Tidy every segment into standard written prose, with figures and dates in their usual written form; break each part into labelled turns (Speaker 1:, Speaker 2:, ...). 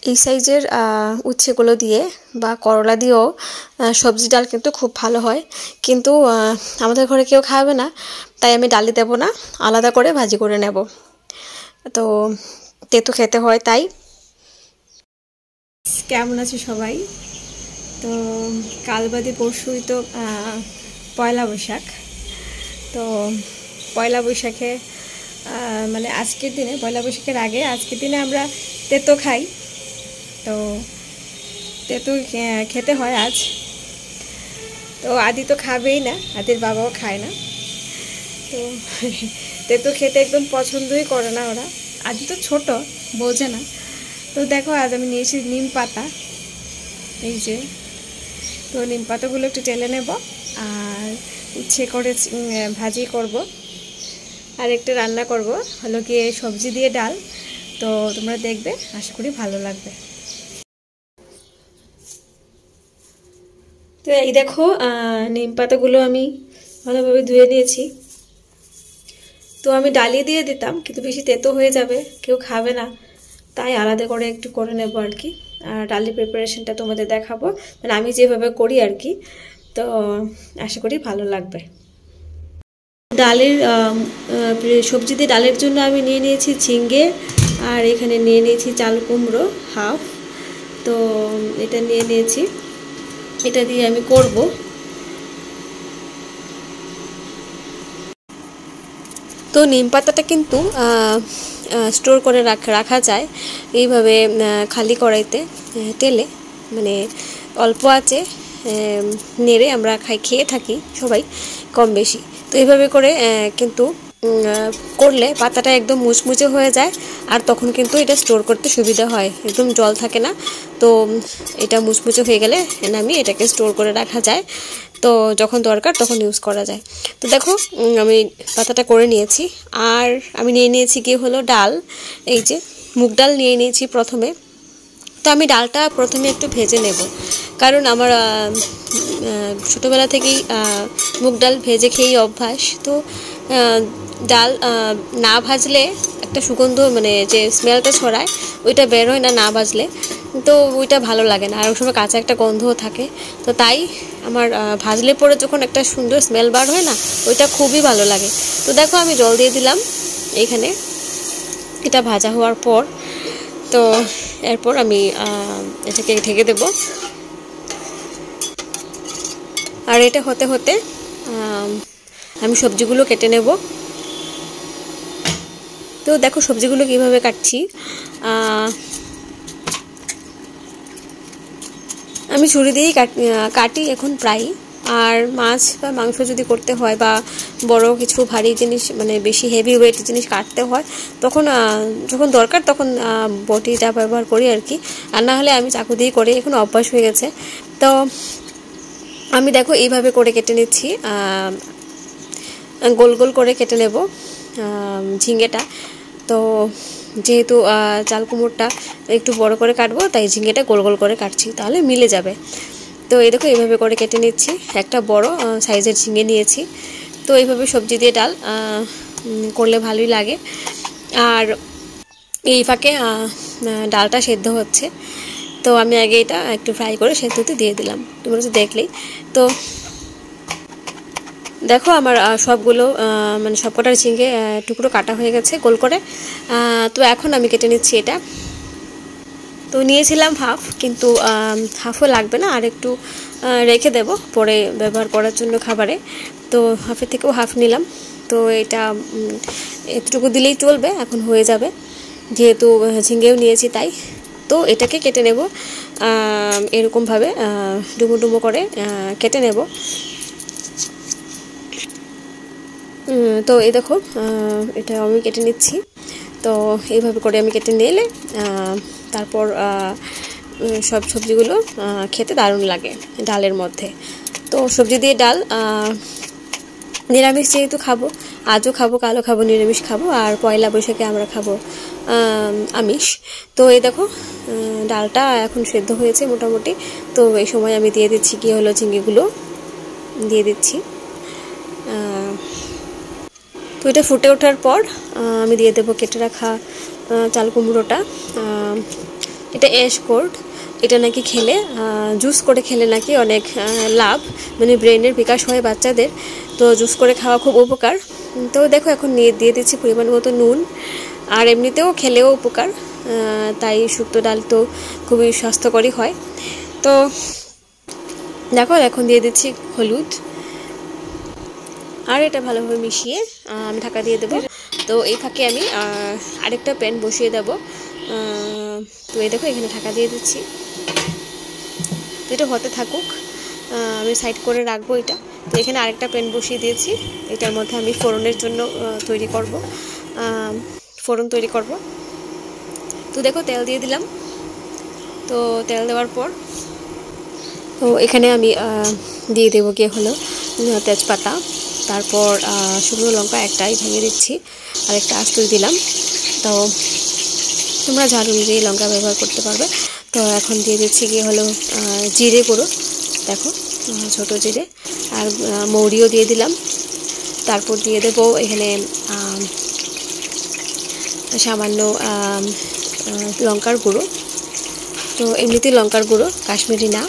Speaker 1: এই সাইজের উচ্ছেগুলো দিয়ে বা করলা দিয়েও সবজি ডাল কিন্তু খুব ভালো হয়, কিন্তু আমাদের ঘরে কেউ খাবে না, তাই আমি ডালে দেব না, আলাদা করে ভাজি করে নেব। তো তেতো খেতে হয় তাই। কেমন আছে সবাই? তো কাল বাদে পরশুই তো পয়লা বৈশাখ। তো পয়লা বৈশাখে মানে আজকের দিনে, পয়লা বৈশাখের আগে আজকের দিনে আমরা তেতো খাই। তো তেতো খেতে হয় আজ। তো আদি তো খাবেই না, আদির বাবাও খায় না। তো তেতো খেতে একদম পছন্দই করে না ওরা। আদি তো ছোট, বোঝে না। তো দেখো আজ আমি নিয়েছি নিম পাতা, এই যে। তো নিম পাতাগুলো একটু টেলে নেব, আর উচ্ছে করে ভাজি করব, আর একটু রান্না করব হলো গিয়ে সবজি দিয়ে ডাল। তো তোমরা দেখবে, আশা করি ভালো লাগবে। তো এই দেখো নিম পাতাগুলো আমি ভালোভাবে ধুয়ে নিয়েছি। তো আমি ডালি দিয়ে দিতাম, কিন্তু বেশি তেতো হয়ে যাবে, কেউ খাবে না, তাই আলাদা করে একটু করে নেব আর কি। আর ডালের প্রিপারেশনটা তোমাদের দেখাবো, মানে আমি যেভাবে করি আর কি। তো আশা করি ভালো লাগবে। ডালের সবজি দিয়ে ডালের জন্য আমি নিয়ে নিয়েছি ঝিঙ্গে, আর এখানে নিয়ে নিয়েছি চাল কুমড়ো হাফ। তো এটা নিয়ে নিয়েছি, এটা দিয়ে আমি করব। তো নিম পাতাটা কিন্তু স্টোর করে রাখা যায় এইভাবে, খালি কড়াইতে তেলে, মানে অল্প আছে নেড়ে আমরা খেয়ে থাকি সবাই কম বেশি। তো এইভাবে করে কিন্তু করলে পাতাটা একদম মুচমুচে হয়ে যায়, আর তখন কিন্তু এটা স্টোর করতে সুবিধা হয়, একদম জল থাকে না। তো এটা মুচমুচে হয়ে গেলে নামিয়ে এটাকে স্টোর করে রাখা যায়, তো যখন দরকার তখন ইউজ করা যায়। তো দেখো আমি পাতাটা করে নিয়েছি, আর আমি নিয়ে নিয়েছি কি হলো ডাল, এই যে মুগ ডাল নিয়ে নিয়েছি প্রথমে। তো আমি ডালটা প্রথমে একটু ভেজে নেব, কারণ আমার ছোটোবেলা থেকেই মুগ ডাল ভেজে খেয়েই অভ্যাস। তো ডাল না ভাজলে একটা সুগন্ধ, মানে যে স্মেলটা ছড়ায় ওইটা বের হয় না না ভাজলে, তো ওইটা ভালো লাগে না, আর ওই সময় কাঁচা একটা গন্ধও থাকে। তো তাই আমার ভাজলে পরে যখন একটা সুন্দর স্মেল বার হয় না, ওইটা খুবই ভালো লাগে। তো দেখো আমি জল দিয়ে দিলাম এইখানে, এটা ভাজা হওয়ার পর। তো এরপর আমি এটাকে ঢেকে দেব, আর এটা হতে হতে আমি সবজিগুলো কেটে নেব। তো দেখো সবজিগুলো কিভাবে কাটছি, আমি ছুরি দিয়েই কাটি এখন প্রায়। আর মাছ বা মাংস যদি করতে হয়, বা বড় কিছু ভারী জিনিস, মানে বেশি হেভি ওয়েট জিনিস কাটতে হয়, তখন যখন দরকার তখন বটিটা ব্যবহার করি আর কি, আর না হলে আমি চাকু দিয়েই করি, এখন অভ্যাস হয়ে গেছে। তো আমি দেখো এইভাবে করে কেটে নিচ্ছি, গোল গোল করে কেটে নেব ঝিঙ্গেটা। তো যেহেতু চাল কুমড়োটা একটু বড় করে কাটবো, তাই ঝিঙ্গেটা গোল গোল করে কাটছি, তাহলে মিলে যাবে। তো এই দেখো এইভাবে করে কেটে নিচ্ছি, একটা বড় সাইজের ঝিঙ্গে নিয়েছি। তো এইভাবে সবজি দিয়ে ডাল করলে ভালোই লাগে। আর এই ফাঁকে ডালটা সেদ্ধ হচ্ছে, তো আমি আগে এটা একটু ফ্রাই করে সেদ্ধতে দিয়ে দিলাম, তোমরা তো দেখলেই। তো দেখো আমার সবগুলো মানে সবকটার ঝিঙ্গে টুকরো কাটা হয়ে গেছে গোল করে। তো এখন আমি কেটে নিচ্ছি এটা। তো নিয়েছিলাম হাফ, কিন্তু হাফও লাগবে না, আর একটু রেখে দেব পরে ব্যবহার করার জন্য খাবারে। তো হাফের থেকেও হাফ নিলাম। তো এটা এতটুকু দিলেই চলবে, এখন হয়ে যাবে, যেহেতু ঝিঙ্গেও নিয়েছি তাই। তো এটাকে কেটে নেব এরকমভাবে, ডুমো ডুমো করে কেটে নেব। তো এই দেখো এটা আমি কেটে নিচ্ছি। তো এইভাবে করে আমি কেটে নিলে তারপর সব সবজিগুলো খেতে দারুণ লাগে ডালের মধ্যে। তো সবজি দিয়ে ডাল, নিরামিষ যেহেতু খাবো, আজও খাবো, কালও খাবো, নিরামিষ খাবো, আর পয়লা বৈশাখে আমরা খাবো আমিষ। তো এই দেখো ডালটা এখন সেদ্ধ হয়েছে মোটামুটি। তো এই সময় আমি দিয়ে দিচ্ছি কি হলো ঝিঙ্গেগুলো দিয়ে দিচ্ছি। তো এটা ফুটে ওঠার পর আমি দিয়ে দেবো কেটে রাখা চাল কুমড়োটা। এটা অ্যাশ গোল্ড। এটা নাকি খেলে জুস করে খেলে নাকি অনেক লাভ, মানে ব্রেনের বিকাশ হয় বাচ্চাদের, তো জুস করে খাওয়া খুব উপকার। তো দেখো এখন দিয়ে দিচ্ছি পরিমাণ মতো নুন, আর এমনিতেও খেলেও উপকার, তাই শুক্তো ডাল তো খুবই স্বাস্থ্যকরই হয়। তো দেখো এখন দিয়ে দিচ্ছি হলুদ, আর এটা ভালোভাবে মিশিয়ে আমি ঢাকা দিয়ে দেবো। তো এই ফাঁকে আমি আরেকটা প্যান বসিয়ে দেব। তো এই দেখো এখানে ঢাকা দিয়ে দিচ্ছি, তো এটা হতে থাকুক, আমি সাইড করে রাখবো এটা। তো এখানে আরেকটা প্যান বসিয়ে দিয়েছি, এটার মধ্যে আমি ফোড়নের জন্য ফোড়ন তৈরি করব। তো দেখো তেল দিয়ে দিলাম। তো তেল দেওয়ার পর তো এখানে আমি দিয়ে দেবো গিয়ে হলো তেজপাতা, তারপর শুকনো লঙ্কা একটাই ভেঙে দিচ্ছি, আর একটা আস্ত দিলাম। তো তোমরা ঝাল অনুযায়ী লঙ্কা ব্যবহার করতে পারবে। তো এখন দিয়ে দিচ্ছি গিয়ে হলো জিরে গুঁড়ো, দেখো ছোটো জিরে, আর মৌরিও দিয়ে দিলাম। তারপর দিয়ে দেবো এখানে সামান্য লঙ্কার গুঁড়ো। তো এমনিতে লঙ্কার গুঁড়ো, কাশ্মীরি না,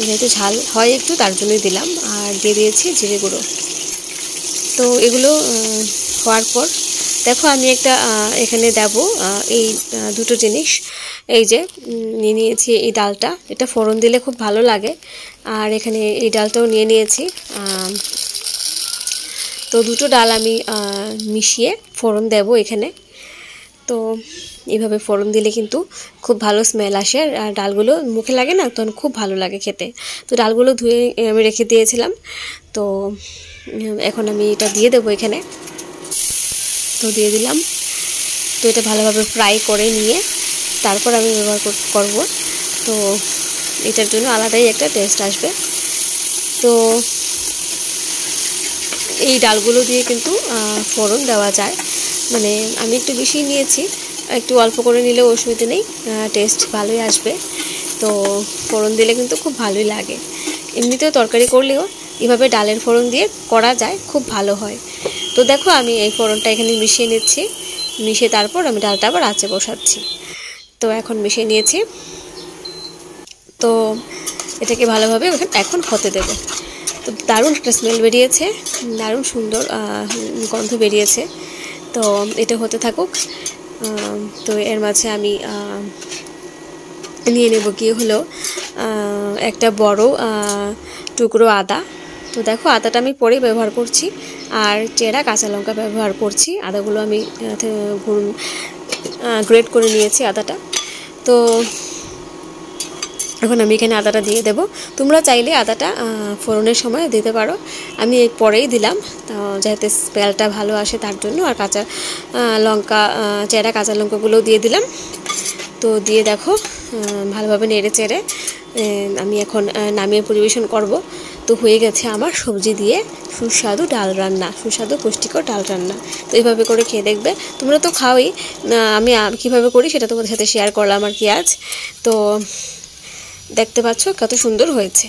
Speaker 1: যেহেতু ঝাল হয় একটু তার জন্যই দিলাম। আর দিয়ে দিয়েছি জিরে গুঁড়ো। তো এগুলো হওয়ার পর দেখো আমি একটা এখানে দেব এই দুটো জিনিস, এই যে নিয়ে নিয়েছি এই ডালটা, এটা ফোড়ন দিলে খুব ভালো লাগে, আর এখানে এই ডালটাও নিয়ে নিয়েছি। তো দুটো ডাল আমি মিশিয়ে ফোড়ন দেব এখানে। তো এইভাবে ফোড়ন দিলে কিন্তু খুব ভালো স্মেল আসে, আর ডালগুলো মুখে লাগে না, তখন খুব ভালো লাগে খেতে। তো ডালগুলো ধুয়ে আমি রেখে দিয়েছিলাম। তো এখন আমি এটা দিয়ে দেবো এখানে। তো দিয়ে দিলাম। তো এটা ভালোভাবে ফ্রাই করে নিয়ে তারপর আমি ব্যবহার করব। তো এটার জন্য আলাদাই একটা টেস্ট আসবে। তো এই ডালগুলো দিয়ে কিন্তু ফোড়ন দেওয়া যায়, মানে আমি একটু বেশি নিয়েছি, একটু অল্প করে নিলেও অসুবিধা নেই, টেস্ট ভালোই আসবে। তো ফোড়ন দিলে কিন্তু খুব ভালোই লাগে। এমনিতেও তরকারি করলেও এভাবে ডালের ফোড়ন দিয়ে করা যায়, খুব ভালো হয়। তো দেখো আমি এই ফোড়নটা এখানে মিশিয়ে নিচ্ছি, মিশিয়ে তারপর আমি ডালটা আবার আঁচে বসাচ্ছি। তো এখন মিশিয়ে নিয়েছি। তো এটাকে ভালোভাবে এখন হতে দেবো। তো দারুণ একটা স্মেল বেরিয়েছে, দারুণ সুন্দর গন্ধ বেরিয়েছে। তো এটা হতে থাকুক। তো এর মাঝে আমি নিয়ে নেব গিয়ে হলো একটা বড় টুকরো আদা। তো দেখো আদাটা আমি পরেই ব্যবহার করছি, আর চেরা কাঁচা লঙ্কা ব্যবহার করছি। আদাগুলো আমি গ্রেট করে নিয়েছি আদাটা। তো এখন আমি এখানে আদাটা দিয়ে দেব। তোমরা চাইলে আদাটা ফোড়নের সময় দিতে পারো, আমি পরেই দিলাম, তো যাতে স্মেলটা ভালো আসে তার জন্য। আর কাঁচা লঙ্কা, চেরা কাঁচা লঙ্কাগুলোও দিয়ে দিলাম। তো দিয়ে দেখো ভালোভাবে নেড়ে চেড়ে আমি এখন নামিয়ে পরিবেশন করব। তো হয়ে গেছে আমার সবজি দিয়ে সুস্বাদু ডাল রান্না, সুস্বাদু পুষ্টিকর ডাল রান্না। তো এইভাবে করে খেয়ে দেখবে, তোমরা তো খাওই, আমি কীভাবে করি সেটা তোমাদের সাথে শেয়ার করলাম আর কি আজ। তো দেখতে পাচ্ছ কত সুন্দর হয়েছে।